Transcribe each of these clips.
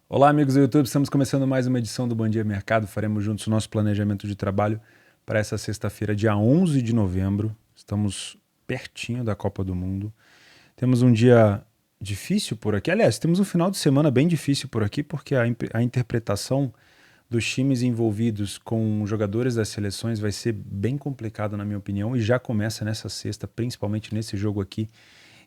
Olá, amigos do YouTube, estamos começando mais uma edição do Bom Dia Mercado. Faremos juntos o nosso planejamento de trabalho para essa sexta-feira, dia 11 de novembro. Estamos pertinho da Copa do Mundo. Temos um dia difícil por aqui. Aliás, temos um final de semana bem difícil por aqui, porque a interpretação dos times envolvidos com jogadores das seleções vai ser bem complicada, na minha opinião, e já começa nessa sexta, principalmente nesse jogo aqui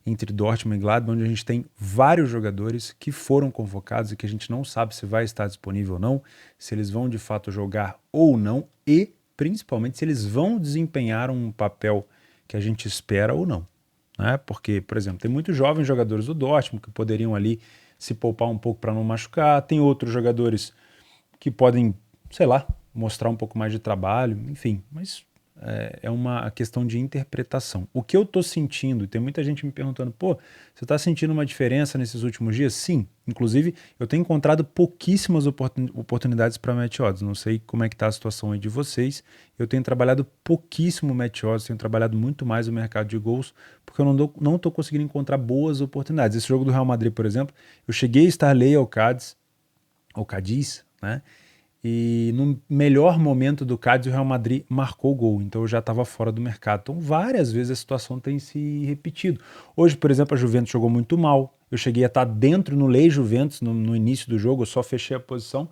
entre Dortmund e Gladbach, onde a gente tem vários jogadores que foram convocados e que a gente não sabe se vai estar disponível ou não, se eles vão de fato jogar ou não e principalmente se eles vão desempenhar um papel que a gente espera ou não. Né? Porque, por exemplo, tem muitos jovens jogadores do Dortmund que poderiam ali se poupar um pouco para não machucar, tem outros jogadores que podem, sei lá, mostrar um pouco mais de trabalho, enfim, mas é uma questão de interpretação. O que eu tô sentindo, tem muita gente me perguntando, pô, você tá sentindo uma diferença nesses últimos dias? Sim, inclusive eu tenho encontrado pouquíssimas oportunidades para match odds, não sei como é que tá a situação aí de vocês, eu tenho trabalhado pouquíssimo match odds, tenho trabalhado muito mais o mercado de gols, porque eu não tô conseguindo encontrar boas oportunidades. Esse jogo do Real Madrid, por exemplo, eu cheguei a estar alheio ao Cádiz, né? E no melhor momento do Cádiz, o Real Madrid marcou o gol, então eu já estava fora do mercado. Então, várias vezes a situação tem se repetido. Hoje, por exemplo, a Juventus jogou muito mal. Eu cheguei a estar dentro no Lei Juventus no início do jogo, eu só fechei a posição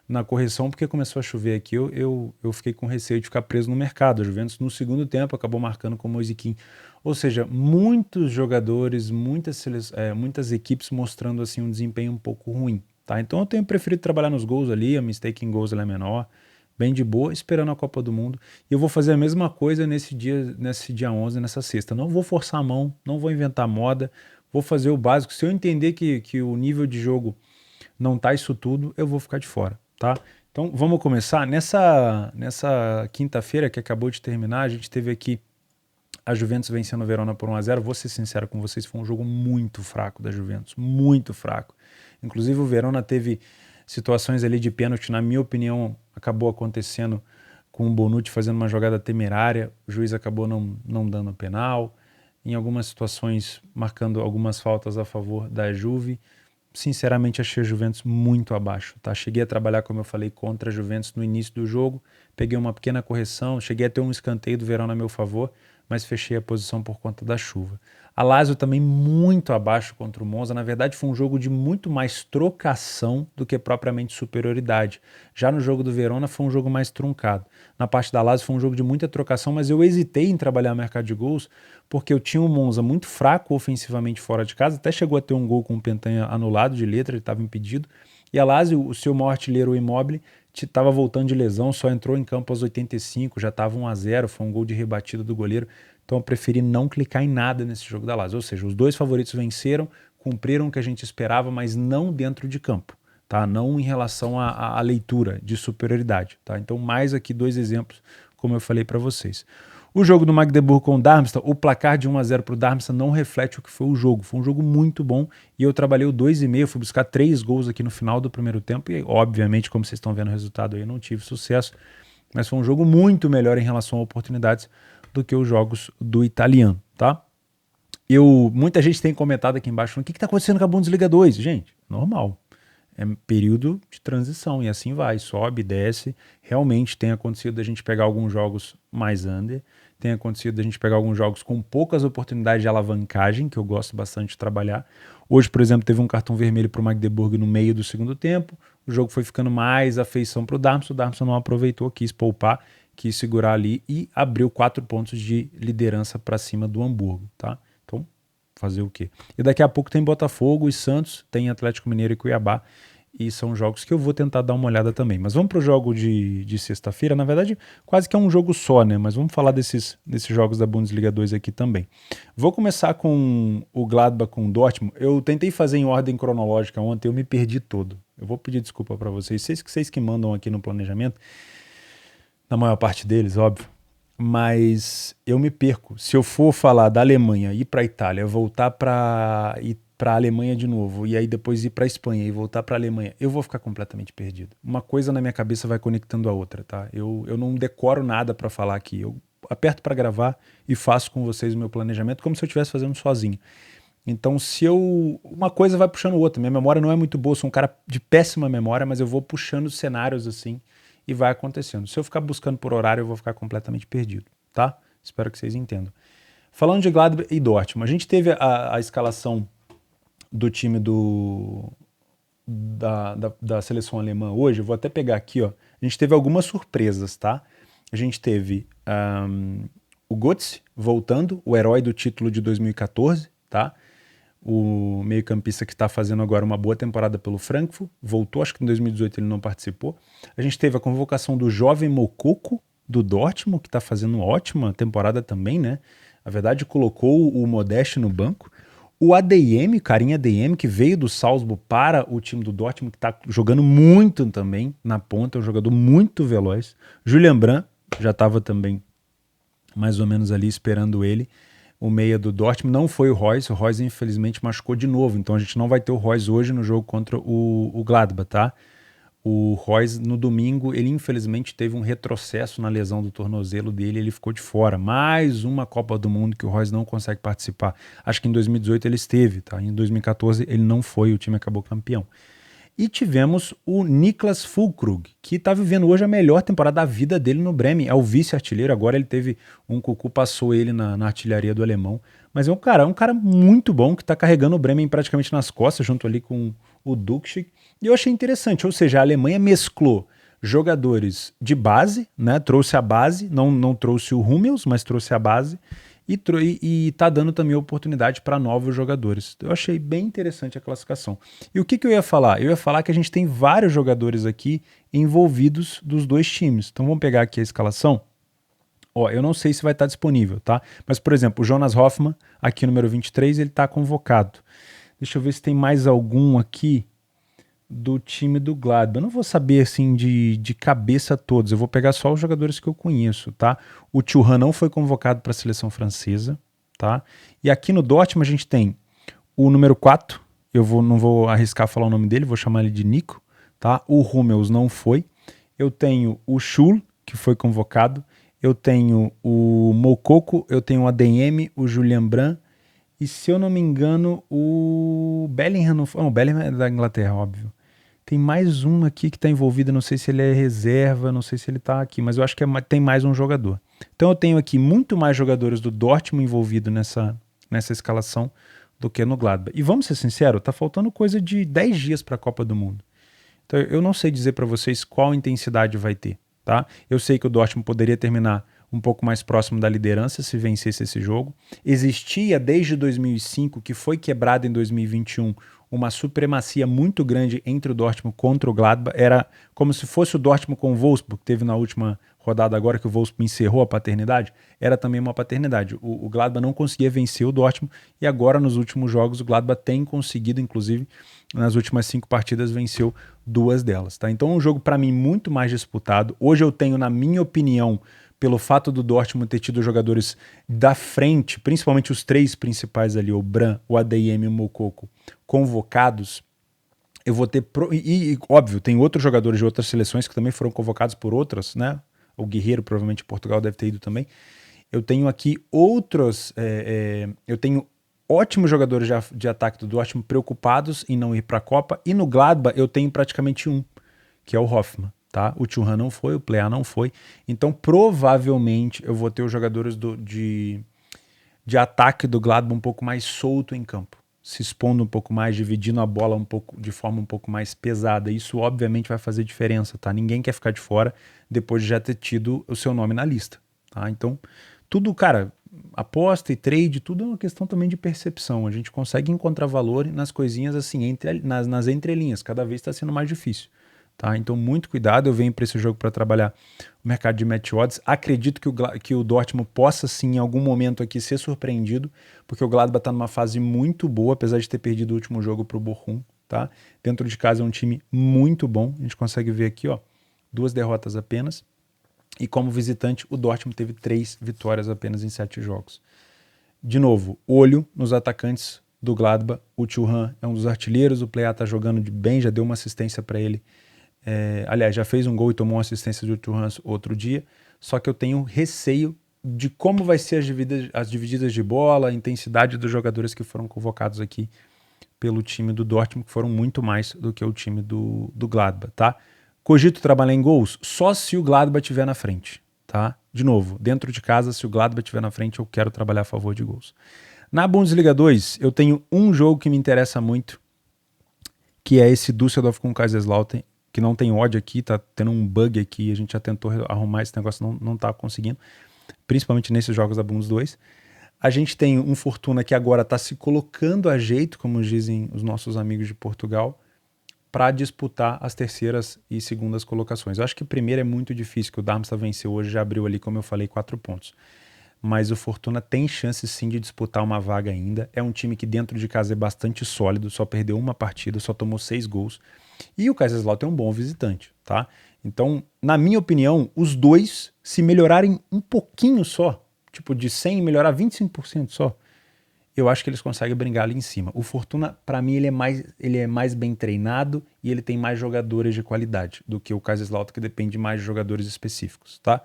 na correção porque começou a chover aqui. Eu fiquei com receio de ficar preso no mercado. A Juventus, no segundo tempo, acabou marcando com o Moisiquim. Ou seja, muitos jogadores, muitas equipes mostrando assim um desempenho um pouco ruim. Tá? Então eu tenho preferido trabalhar nos gols ali, a mistake em gols ela é menor, bem de boa, esperando a Copa do Mundo. E eu vou fazer a mesma coisa nesse dia 11, nessa sexta. Não vou forçar a mão, não vou inventar moda, vou fazer o básico. Se eu entender que o nível de jogo não tá isso tudo, eu vou ficar de fora, tá? Então vamos começar. Nessa quinta-feira que acabou de terminar, a gente teve aqui a Juventus vencendo o Verona por 1-0. Vou ser sincero com vocês, foi um jogo muito fraco da Juventus, muito fraco. Inclusive o Verona teve situações ali de pênalti, na minha opinião, acabou acontecendo com o Bonucci fazendo uma jogada temerária, o juiz acabou não dando penal, em algumas situações marcando algumas faltas a favor da Juve. Sinceramente, achei a Juventus muito abaixo, tá? Cheguei a trabalhar, como eu falei, contra a Juventus no início do jogo, peguei uma pequena correção, cheguei a ter um escanteio do Verona a meu favor, mas fechei a posição por conta da chuva. A Lazio também muito abaixo contra o Monza. Na verdade, foi um jogo de muito mais trocação do que propriamente superioridade. Já no jogo do Verona foi um jogo mais truncado. Na parte da Lazio foi um jogo de muita trocação, mas eu hesitei em trabalhar o mercado de gols porque eu tinha o Monza muito fraco ofensivamente fora de casa, até chegou a ter um gol com o Pentanha anulado de letra, ele estava impedido. E a Lazio, o seu maior artilheiro, o Immobile, estava voltando de lesão, só entrou em campo aos 85, já estava 1-0, foi um gol de rebatida do goleiro. Então eu preferi não clicar em nada nesse jogo da Lazio. Ou seja, os dois favoritos venceram, cumpriram o que a gente esperava, mas não dentro de campo, tá? Não em relação à leitura de superioridade, tá? Então mais aqui dois exemplos, como eu falei para vocês. O jogo do Magdeburg com o Darmstadt, o placar de 1-0 para o Darmstadt não reflete o que foi o jogo. Foi um jogo muito bom e eu trabalhei o 2,5, fui buscar 3 gols aqui no final do primeiro tempo e, obviamente, como vocês estão vendo o resultado aí, eu não tive sucesso, mas foi um jogo muito melhor em relação a oportunidades do que os jogos do italiano, tá? Muita gente tem comentado aqui embaixo, o que está acontecendo com a Bundesliga 2? Gente, normal. É período de transição e assim vai, sobe, desce. Realmente tem acontecido a gente pegar alguns jogos mais under, tem acontecido a gente pegar alguns jogos com poucas oportunidades de alavancagem, que eu gosto bastante de trabalhar. Hoje, por exemplo, teve um cartão vermelho para o Magdeburg no meio do segundo tempo, o jogo foi ficando mais afeição para o Darmstadt não aproveitou, quis poupar, quis segurar ali e abriu 4 pontos de liderança para cima do Hamburgo, tá? Então, fazer o quê? E daqui a pouco tem Botafogo e Santos, tem Atlético Mineiro e Cuiabá, e são jogos que eu vou tentar dar uma olhada também. Mas vamos para o jogo de sexta-feira, na verdade quase que é um jogo só, né? Mas vamos falar desses jogos da Bundesliga 2 aqui também. Vou começar com o Gladbach com o Dortmund. Eu tentei fazer em ordem cronológica ontem, eu me perdi todo. Eu vou pedir desculpa para vocês, vocês que mandam aqui no planejamento, na maior parte deles, óbvio. Mas eu me perco. Se eu for falar da Alemanha, ir para a Itália, voltar para a Alemanha de novo, e aí depois ir para a Espanha e voltar para a Alemanha, eu vou ficar completamente perdido. Uma coisa na minha cabeça vai conectando a outra, tá? Eu não decoro nada para falar aqui. Eu aperto para gravar e faço com vocês o meu planejamento como se eu estivesse fazendo sozinho. Então, se eu. Uma coisa vai puxando outra. Minha memória não é muito boa, sou um cara de péssima memória, mas eu vou puxando cenários assim e vai acontecendo. Se eu ficar buscando por horário, eu vou ficar completamente perdido, tá? Espero que vocês entendam. Falando de Gladbach e Dortmund, a gente teve a escalação do time da seleção alemã hoje. Eu vou até pegar aqui, ó. A gente teve algumas surpresas, tá? A gente teve o Götze voltando, o herói do título de 2014, tá? O meio-campista que está fazendo agora uma boa temporada pelo Frankfurt, voltou, acho que em 2018 ele não participou. A gente teve a convocação do jovem Moukoko, do Dortmund, que está fazendo uma ótima temporada também, né? Na verdade, colocou o Modeste no banco. O ADM, carinha ADM, que veio do Salzburg para o time do Dortmund, que está jogando muito também na ponta, é um jogador muito veloz. Julian Brandt já estava também mais ou menos ali esperando ele. O meia do Dortmund não foi o Royce infelizmente machucou de novo, então a gente não vai ter o Royce hoje no jogo contra o Gladbach, tá? O Royce no domingo, ele infelizmente teve um retrocesso na lesão do tornozelo dele, ele ficou de fora. Mais uma Copa do Mundo que o Royce não consegue participar. Acho que em 2018 ele esteve, tá? Em 2014 ele não foi, o time acabou campeão. E tivemos o Niklas Füllkrug, que está vivendo hoje a melhor temporada da vida dele no Bremen. É o vice-artilheiro, agora ele teve um cucu, passou ele na artilharia do alemão. Mas é um cara muito bom, que está carregando o Bremen praticamente nas costas, junto ali com o Dukšik. E eu achei interessante, ou seja, a Alemanha mesclou jogadores de base, né? Trouxe a base, não trouxe o Hummels, mas trouxe a base. E tá dando também oportunidade para novos jogadores. Eu achei bem interessante a classificação. E o que eu ia falar? Eu ia falar que a gente tem vários jogadores aqui envolvidos dos dois times. Então vamos pegar aqui a escalação. Ó, eu não sei se vai estar disponível, tá? Mas, por exemplo, o Jonas Hoffmann, aqui número 23, ele está convocado. Deixa eu ver se tem mais algum aqui do time do Gladbach. Eu não vou saber assim de cabeça todos, eu vou pegar só os jogadores que eu conheço, tá? O Thuram não foi convocado para a seleção francesa, tá? E aqui no Dortmund a gente tem o número 4, não vou arriscar falar o nome dele, vou chamar ele de Nico, tá? O Hummels não foi. Eu tenho o Schul, que foi convocado. Eu tenho o Moukoko, eu tenho o ADM, o Julian Brandt, e se eu não me engano, o Bellingham não foi. Não, o Bellingham é da Inglaterra, óbvio. Tem mais um aqui que está envolvido, não sei se ele é reserva, não sei se ele está aqui, mas eu acho que tem mais um jogador. Então eu tenho aqui muito mais jogadores do Dortmund envolvido nessa escalação do que no Gladbach. E vamos ser sinceros, tá faltando coisa de 10 dias para a Copa do Mundo. Então eu não sei dizer para vocês qual intensidade vai ter, tá? Eu sei que o Dortmund poderia terminar um pouco mais próximo da liderança se vencesse esse jogo. Existia desde 2005, que foi quebrado em 2021, uma supremacia muito grande entre o Dortmund contra o Gladbach. Era como se fosse o Dortmund com o Wolfsburg, que teve na última rodada agora, que o Wolfsburg encerrou a paternidade, era também uma paternidade. O Gladbach não conseguia vencer o Dortmund e agora nos últimos jogos o Gladbach tem conseguido, inclusive nas últimas 5 partidas venceu 2 delas. Tá? Então é um jogo para mim muito mais disputado. Hoje eu tenho, na minha opinião, pelo fato do Dortmund ter tido jogadores da frente, principalmente os 3 principais ali, o Brandt, o ADM e o Moukoko, convocados, eu vou ter... óbvio, tem outros jogadores de outras seleções que também foram convocados por outras, né? O Guerreiro, provavelmente Portugal deve ter ido também. Eu tenho aqui outros... eu tenho ótimos jogadores de ataque do Dortmund preocupados em não ir para a Copa, e no Gladbach eu tenho praticamente um, que é o Hoffmann. Tá? O Thuram não foi, o Plea não foi. Então, provavelmente, eu vou ter os jogadores de ataque do Gladbach um pouco mais solto em campo, se expondo um pouco mais, dividindo a bola de forma um pouco mais pesada. Isso, obviamente, vai fazer diferença. Tá? Ninguém quer ficar de fora depois de já ter tido o seu nome na lista. Tá? Então, tudo, cara, aposta e trade, tudo é uma questão também de percepção. A gente consegue encontrar valor nas coisinhas assim, nas entrelinhas. Cada vez está sendo mais difícil. Tá? Então, muito cuidado. Eu venho para esse jogo para trabalhar o mercado de match odds. Acredito que o Dortmund possa, sim, em algum momento aqui ser surpreendido, porque o Gladbach está numa fase muito boa, apesar de ter perdido o último jogo para o Bochum. Tá? Dentro de casa é um time muito bom. A gente consegue ver aqui, ó, 2 derrotas apenas. E como visitante, o Dortmund teve 3 vitórias apenas em 7 jogos. De novo, olho nos atacantes do Gladbach. O Thuram é um dos artilheiros. O Plea está jogando bem, já deu uma assistência para ele. Aliás, já fez um gol e tomou uma assistência do Thuram outro dia, só que eu tenho receio de como vai ser as divididas de bola, a intensidade dos jogadores que foram convocados aqui pelo time do Dortmund, que foram muito mais do que o time do Gladbach, tá? Cogito trabalhar em gols só se o Gladbach estiver na frente, tá? De novo, dentro de casa, se o Gladbach estiver na frente, eu quero trabalhar a favor de gols. Na Bundesliga 2, eu tenho um jogo que me interessa muito, que é esse Düsseldorf com o Kaiserslautern, que não tem odd aqui, tá tendo um bug aqui, a gente já tentou arrumar esse negócio, não tá conseguindo, principalmente nesses jogos da Bundes 2. A gente tem um Fortuna que agora está se colocando a jeito, como dizem os nossos amigos de Portugal, para disputar as terceiras e segundas colocações. Eu acho que a primeira é muito difícil, que o Darmstadt venceu hoje, já abriu ali, como eu falei, 4 pontos. Mas o Fortuna tem chance sim de disputar uma vaga ainda. É um time que dentro de casa é bastante sólido, só perdeu uma partida, só tomou 6 gols. E o Kaiserslautern é um bom visitante, tá? Então, na minha opinião, os dois, se melhorarem um pouquinho só, tipo de 100 melhorar 25% só, eu acho que eles conseguem brincar ali em cima. O Fortuna, para mim, ele é mais bem treinado e ele tem mais jogadores de qualidade do que o Kaiserslautern, que depende mais de jogadores específicos, tá?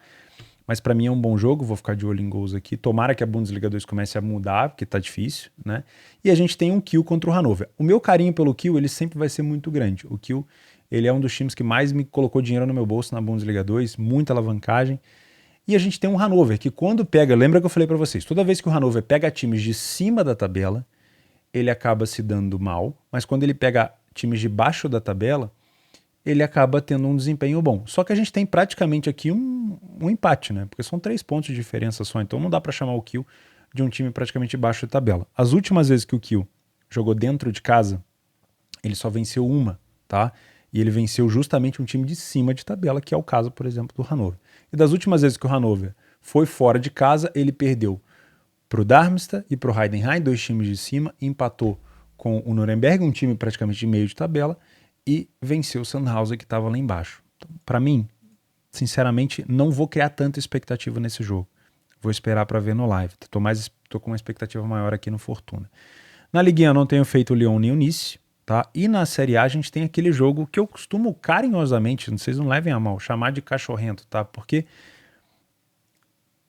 Mas para mim é um bom jogo, vou ficar de olho em gols aqui. Tomara que a Bundesliga 2 comece a mudar, porque tá difícil, né? E a gente tem um Kiel contra o Hannover. O meu carinho pelo Kiel, ele sempre vai ser muito grande. O Kiel, ele é um dos times que mais me colocou dinheiro no meu bolso na Bundesliga 2, muita alavancagem. E a gente tem um Hannover que quando pega, lembra que eu falei para vocês, toda vez que o Hannover pega times de cima da tabela, ele acaba se dando mal, mas quando ele pega times de baixo da tabela, ele acaba tendo um desempenho bom. Só que a gente tem praticamente aqui um empate, né? Porque são 3 pontos de diferença só, então não dá para chamar o Kiel de um time praticamente baixo de tabela. As últimas vezes que o Kiel jogou dentro de casa, ele só venceu uma, tá? E ele venceu justamente um time de cima de tabela, que é o caso, por exemplo, do Hannover. E das últimas vezes que o Hannover foi fora de casa, ele perdeu pro Darmstadt e pro Heidenheim, 2 times de cima, empatou com o Nuremberg, um time praticamente de meio de tabela, e venceu o Sandhausen, que estava lá embaixo. Então, para mim, sinceramente, não vou criar tanta expectativa nesse jogo. Vou esperar para ver no live. Tô com uma expectativa maior aqui no Fortuna. Na Liguinha eu não tenho feito o Lyon nem o Nice, tá? E na Série A a gente tem aquele jogo que eu costumo carinhosamente, vocês não levem a mal, chamar de cachorrento, tá? Porque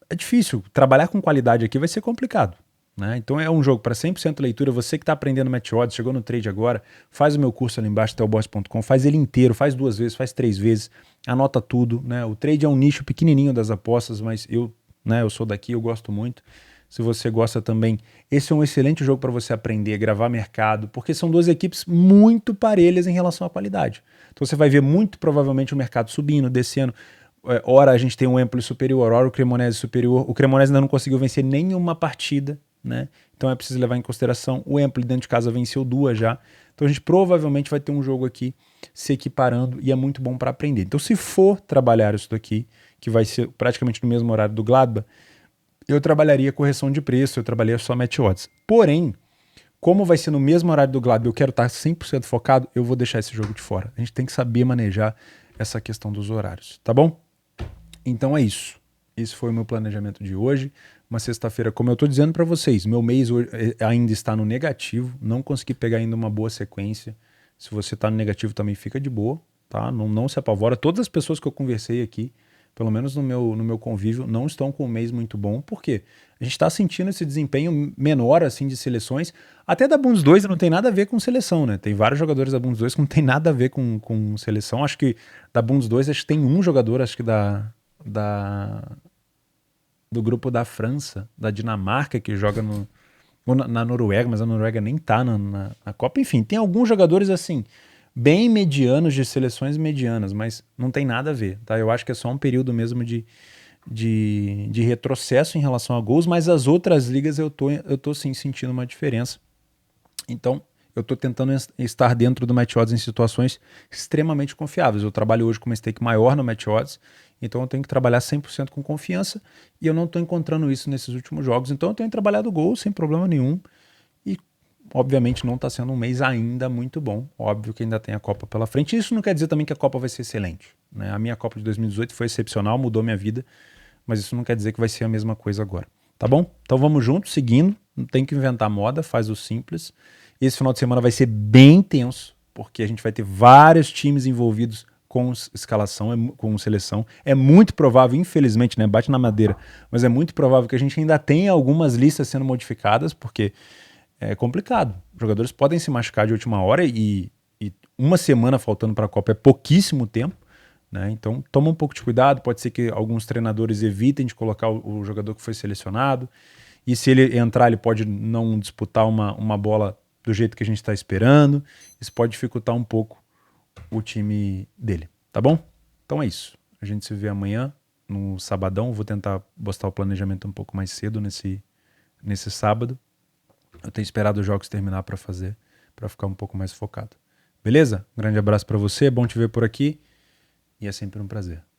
é difícil. Trabalhar com qualidade aqui vai ser complicado, né? Então é um jogo para 100% leitura. Você que está aprendendo Match Odds, chegou no trade agora, faz o meu curso ali embaixo, telboss.com, faz ele inteiro, faz 2 vezes, faz 3 vezes, anota tudo, né? O trade é um nicho pequenininho das apostas, mas eu sou daqui, eu gosto muito. Se você gosta também, esse é um excelente jogo para você aprender, gravar mercado, porque são 2 equipes muito parelhas em relação à qualidade. Então você vai ver muito provavelmente o mercado subindo, descendo. Ora a gente tem um Empoli superior, ora o Cremonese superior. O Cremonese ainda não conseguiu vencer nenhuma partida, né? Então é preciso levar em consideração. O Empoli dentro de casa venceu 2 já. Então a gente provavelmente vai ter um jogo aqui se equiparando e é muito bom para aprender. Então se for trabalhar isso daqui, que vai ser praticamente no mesmo horário do Gladbach, eu trabalharia correção de preço, eu trabalharia só Match Odds. Porém, como vai ser no mesmo horário do Gladbach, eu quero estar 100% focado, eu vou deixar esse jogo de fora. A gente tem que saber manejar essa questão dos horários, tá bom? Então é isso. Esse foi o meu planejamento de hoje. Uma sexta-feira, como eu estou dizendo para vocês, meu mês ainda está no negativo, não consegui pegar ainda uma boa sequência. Se você está no negativo também fica de boa, tá? Não se apavora. Todas as pessoas que eu conversei aqui, pelo menos no meu convívio, não estão com um mês muito bom. Por quê? A gente está sentindo esse desempenho menor assim de seleções. Até da Bundes 2 não tem nada a ver com seleção, né? Tem vários jogadores da Bundes 2 que não tem nada a ver com seleção. Acho que da Bundes 2 acho que tem um jogador, acho que do grupo da França, da Dinamarca, que joga na Noruega, mas a Noruega nem tá na Copa. Enfim, tem alguns jogadores assim, bem medianos, de seleções medianas, mas não tem nada a ver, tá? Eu acho que é só um período mesmo de retrocesso em relação a gols, mas as outras ligas eu tô sim sentindo uma diferença. Então, eu tô tentando estar dentro do Match Odds em situações extremamente confiáveis. Eu trabalho hoje com uma stake maior no Match Odds, então eu tenho que trabalhar 100% com confiança e eu não estou encontrando isso nesses últimos jogos. Então eu tenho trabalhado gol sem problema nenhum e obviamente não está sendo um mês ainda muito bom. Óbvio que ainda tem a Copa pela frente. Isso não quer dizer também que a Copa vai ser excelente, né? A minha Copa de 2018 foi excepcional, mudou minha vida, mas isso não quer dizer que vai ser a mesma coisa agora. Tá bom? Então vamos juntos, seguindo. Não tem que inventar moda, faz o simples. Esse final de semana vai ser bem tenso, porque a gente vai ter vários times envolvidos com escalação, com seleção. É muito provável, infelizmente, né, bate na madeira, mas é muito provável que a gente ainda tenha algumas listas sendo modificadas, porque é complicado. Os jogadores podem se machucar de última hora e uma semana faltando para a Copa é pouquíssimo tempo, né? Então toma um pouco de cuidado, pode ser que alguns treinadores evitem de colocar o jogador que foi selecionado, e se ele entrar ele pode não disputar uma bola do jeito que a gente está esperando, isso pode dificultar um pouco o time dele, tá bom? Então é isso, a gente se vê amanhã no sabadão, vou tentar postar o planejamento um pouco mais cedo nesse sábado. Eu tenho esperado os jogos terminar para ficar um pouco mais focado. Beleza? Um grande abraço para você, bom te ver por aqui e é sempre um prazer.